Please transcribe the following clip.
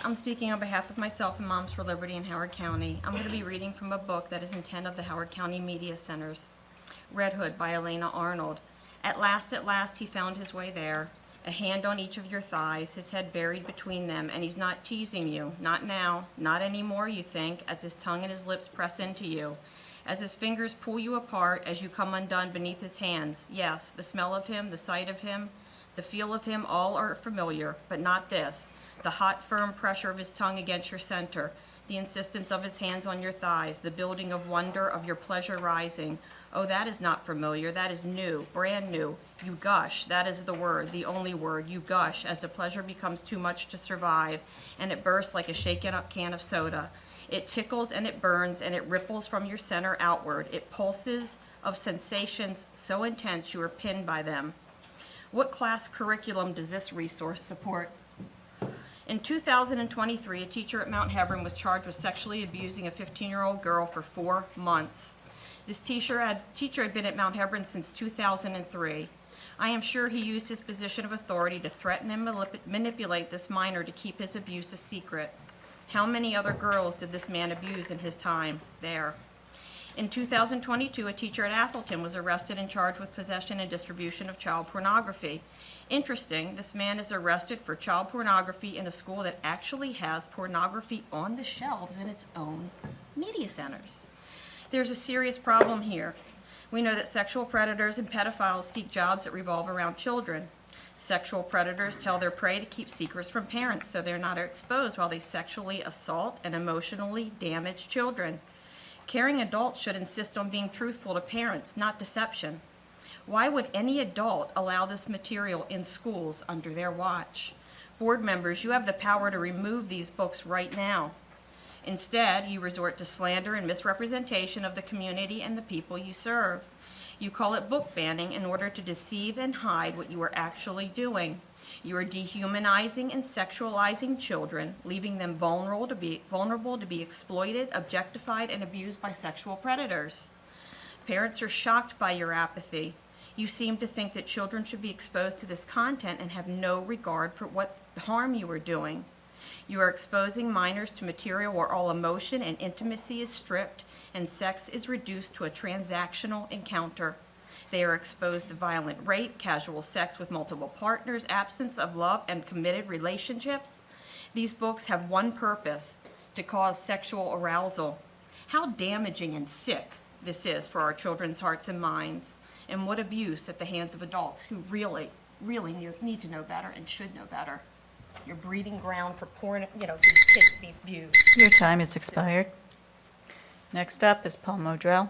I'm speaking on behalf of myself and Moms for Liberty in Howard County. I'm going to be reading from a book that is intent of the Howard County Media Centers. Red Hood by Elena Arnold. At last, he found his way there. A hand on each of your thighs, his head buried between them, and he's not teasing you. Not now. Not anymore, you think, as his tongue and his lips press into you. As his fingers pull you apart as you come undone beneath his hands. Yes, the smell of him, the sight of him, the feel of him, all are familiar, but not this. The hot, firm pressure of his tongue against your center, the insistence of his hands on your thighs, the building of wonder of your pleasure rising. Oh, that is not familiar. That is new, brand new. You gush. That is the word, the only word. You gush as the pleasure becomes too much to survive, and it bursts like a shaken up can of soda. It tickles and it burns and it ripples from your center outward. It pulses of sensations so intense you are pinned by them. What class curriculum does this resource support? In 2023, a teacher at Mount Hebron was charged with sexually abusing a 15-year-old girl for 4 months. This teacher had been at Mount Hebron since 2003. I am sure he used his position of authority to threaten and manipulate this minor to keep his abuse a secret. How many other girls did this man abuse in his time there? In 2022, a teacher at Athelton was arrested and charged with possession and distribution of child pornography. Interesting, this man is arrested for child pornography in a school that actually has pornography on the shelves in its own media centers. There's a serious problem here. We know that sexual predators and pedophiles seek jobs that revolve around children. Sexual predators tell their prey to keep secrets from parents so they're not exposed while they sexually assault and emotionally damage children. Caring adults should insist on being truthful to parents, not deception. Why would any adult allow this material in schools under their watch? Board members, you have the power to remove these books right now. Instead, you resort to slander and misrepresentation of the community and the people you serve. You call it book banning in order to deceive and hide what you are actually doing. You are dehumanizing and sexualizing children, leaving them vulnerable to be exploited, objectified, and abused by sexual predators. Parents are shocked by your apathy. You seem to think that children should be exposed to this content and have no regard for what harm you are doing. You are exposing minors to material where all emotion and intimacy is stripped and sex is reduced to a transactional encounter. They are exposed to violent rape, casual sex with multiple partners, absence of love, and committed relationships. These books have one purpose: to cause sexual arousal. How damaging and sick this is for our children's hearts and minds, and what abuse at the hands of adults who really need to know better and should know better. You're breeding ground for these kids to be abused. Your time has expired. Next up is Paul Modrell.